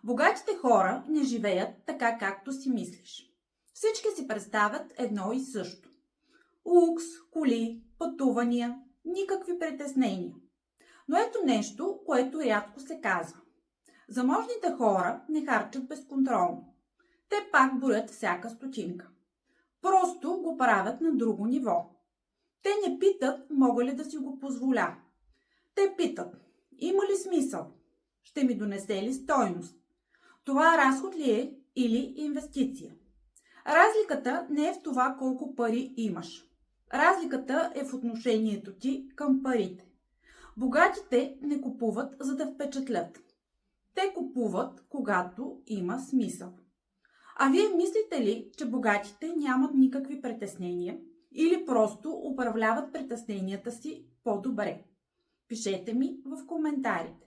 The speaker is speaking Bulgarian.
Богатите хора не живеят така, както си мислиш. Всички си представят едно и също. Лукс, коли, пътувания, никакви притеснения. Но ето нещо, което рядко се казва. Заможните хора не харчат безконтролно. Те пак броят всяка стотинка. Просто го правят на друго ниво. Те не питат, мога ли да си го позволя. Те питат, има ли смисъл? Ще ми донесе ли стойност? Това разход ли е или инвестиция? Разликата не е в това колко пари имаш. Разликата е в отношението ти към парите. Богатите не купуват, за да впечатлят. Те купуват, когато има смисъл. А вие мислите ли, че богатите нямат никакви притеснения или просто управляват притесненията си по-добре? Пишете ми в коментарите.